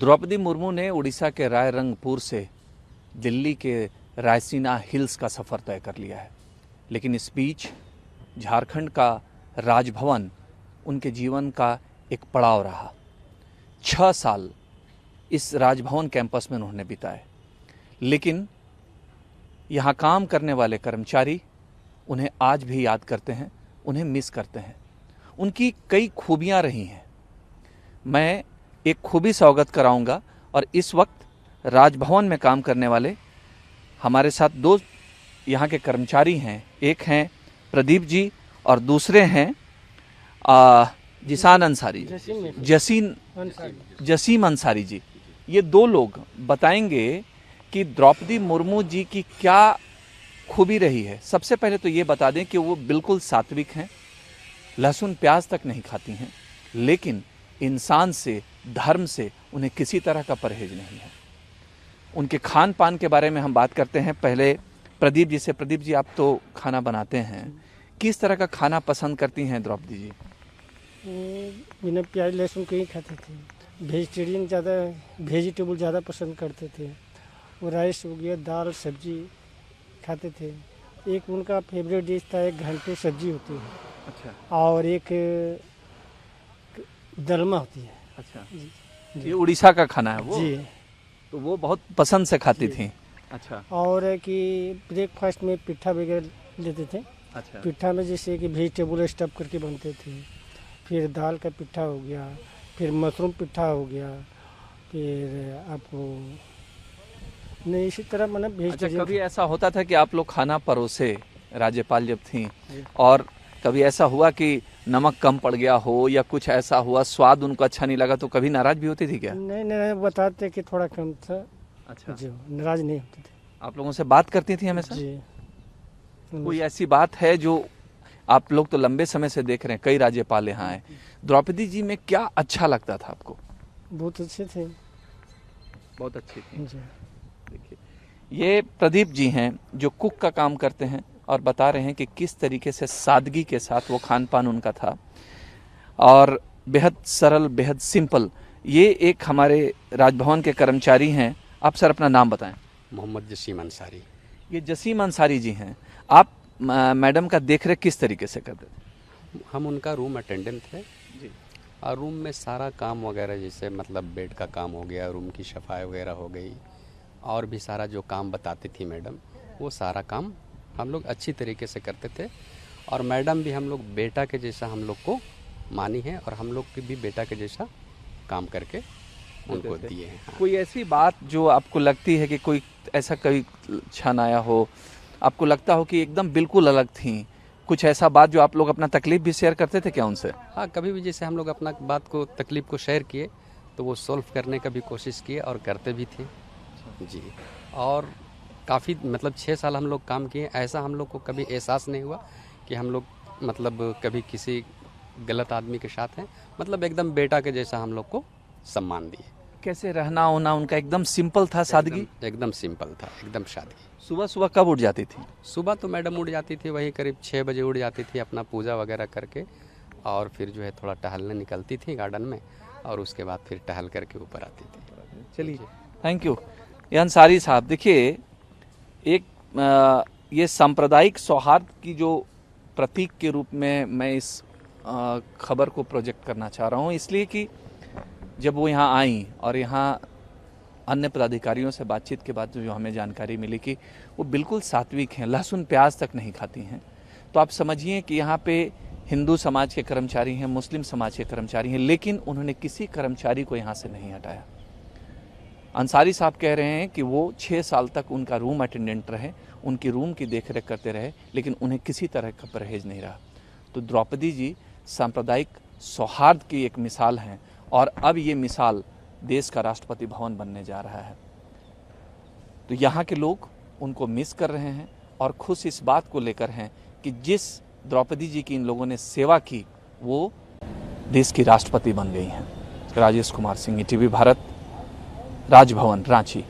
द्रौपदी मुर्मू ने उड़ीसा के रायरंगपुर से दिल्ली के रायसीना हिल्स का सफ़र तय कर लिया है, लेकिन इस बीच झारखंड का राजभवन उनके जीवन का एक पड़ाव रहा। 6 साल इस राजभवन कैंपस में उन्होंने बिताए, लेकिन यहाँ काम करने वाले कर्मचारी उन्हें आज भी याद करते हैं, उन्हें मिस करते हैं। उनकी कई खूबियाँ रही हैं। मैं एक खूबी से अवगत कराऊंगा और इस वक्त राजभवन में काम करने वाले हमारे साथ 2 यहाँ के कर्मचारी हैं। एक हैं प्रदीप जी और दूसरे हैं जिसान अंसारी, जसीम अंसारी जी। ये 2 लोग बताएंगे कि द्रौपदी मुर्मू जी की क्या खूबी रही है। सबसे पहले तो ये बता दें कि वो बिल्कुल सात्विक हैं, लहसुन प्याज तक नहीं खाती हैं, लेकिन इंसान से, धर्म से उन्हें किसी तरह का परहेज नहीं है। उनके खान पान के बारे में हम बात करते हैं। पहले प्रदीप जी से। प्रदीप जी, आप तो खाना बनाते हैं, किस तरह का खाना पसंद करती हैं द्रौपदी जी? बिना प्याज लहसुन के ही खाते थे। वेजिटेरियन ज़्यादा, वेजिटेबल ज़्यादा पसंद करते थे। वो राइस हो गया, दाल सब्जी खाते थे। एक उनका फेवरेट डिश था, एक घंटू सब्जी होती है। अच्छा। और एक दलमा होती है। अच्छा जी। ये उड़ीसा का खाना है वो? जी। तो वो बहुत पसंद से खाती थी। अच्छा। और है कि ब्रेकफास्ट में पिट्ठा वगैरह लेते थे। अच्छा। पिट्ठा में जैसे कि वेजिटेबल स्टफ करके बनते थे। फिर दाल का पिट्ठा हो गया, फिर मशरूम पिट्ठा हो गया, फिर आपको नहीं इसी तरह मतलब अच्छा, वेजिटेरियन। कभी ऐसा होता था कि आप लोग खाना परोसे, राज्यपाल जब थी, और कभी ऐसा हुआ कि नमक कम पड़ गया हो या कुछ ऐसा हुआ, स्वाद उनको अच्छा नहीं लगा, तो कभी नाराज भी होती थी क्या? नहीं, बताते कि थोड़ा कम था। अच्छा। जी, नाराज नहीं होते थे। आप लोगों से बात करती थी हमेशा? जी। कोई ऐसी बात है जो आप लोग तो लंबे समय से देख रहे हैं, कई राज्यपाल यहाँ आए, द्रौपदी जी में क्या अच्छा लगता था आपको? बहुत अच्छे थे। बहुत अच्छी थी। जी। देखिए, ये प्रदीप जी हैं जो कुक का काम करते हैं और बता रहे हैं कि किस तरीके से सादगी के साथ वो खान पान उनका था और बेहद सरल, बेहद सिंपल। ये एक हमारे राजभवन के कर्मचारी हैं। आप सर अपना नाम बताएं। मोहम्मद जसीम अंसारी। ये जसीम अंसारी जी हैं। आप मैडम का देखरेख किस तरीके से करते थे? हम उनका रूम अटेंडेंट थे जी। और रूम में सारा काम वगैरह, जैसे मतलब बेड का काम हो गया, रूम की सफाई वगैरह हो गई, और भी सारा जो काम बताती थी मैडम, वो सारा काम हम लोग अच्छी तरीके से करते थे। और मैडम भी हम लोग बेटा के जैसा हम लोग को मानी है और हम लोग की भी बेटा के जैसा काम करके उनको दिए हैं। हाँ। कोई ऐसी बात जो आपको लगती है कि कोई ऐसा कभी क्षण आया हो, आपको लगता हो कि एकदम बिल्कुल अलग थी, कुछ ऐसा बात जो आप लोग अपना तकलीफ भी शेयर करते थे क्या उनसे? हाँ, कभी भी जैसे हम लोग अपना बात को, तकलीफ को शेयर किए तो वो सॉल्व करने का भी कोशिश किए और करते भी थे जी। और काफ़ी मतलब 6 साल हम लोग काम किए, ऐसा हम लोग को कभी एहसास नहीं हुआ कि हम लोग मतलब कभी किसी गलत आदमी के साथ हैं। मतलब एकदम बेटा के जैसा हम लोग को सम्मान दिए। कैसे रहना होना उनका एकदम सिंपल था, सादगी? एकदम सिंपल था, एकदम सादगी। सुबह सुबह कब उठ जाती थी? सुबह तो मैडम उठ जाती थी, वही करीब 6 बजे उठ जाती थी, अपना पूजा वगैरह करके, और फिर जो है थोड़ा टहलने निकलती थी गार्डन में, और उसके बाद फिर टहल करके ऊपर आती थी। चलिए, थैंक यू। ये अंसारी साहब, देखिए, एक ये सांप्रदायिक सौहार्द की जो प्रतीक के रूप में मैं इस खबर को प्रोजेक्ट करना चाह रहा हूँ, इसलिए कि जब वो यहाँ आई और यहाँ अन्य पदाधिकारियों से बातचीत के बाद जो हमें जानकारी मिली कि वो बिल्कुल सात्विक हैं, लहसुन प्याज तक नहीं खाती हैं, तो आप समझिए कि यहाँ पे हिंदू समाज के कर्मचारी हैं, मुस्लिम समाज के कर्मचारी हैं, लेकिन उन्होंने किसी कर्मचारी को यहाँ से नहीं हटाया। अंसारी साहब कह रहे हैं कि वो 6 साल तक उनका रूम अटेंडेंट रहे, उनकी रूम की देखरेख करते रहे, लेकिन उन्हें किसी तरह का परहेज नहीं रहा। तो द्रौपदी जी सांप्रदायिक सौहार्द की एक मिसाल हैं, और अब ये मिसाल देश का राष्ट्रपति भवन बनने जा रहा है। तो यहाँ के लोग उनको मिस कर रहे हैं और खुश इस बात को लेकर हैं कि जिस द्रौपदी जी की इन लोगों ने सेवा की, वो देश की राष्ट्रपति बन गई हैं। राजेश कुमार सिंह, टीवी भारत, राजभवन, रांची।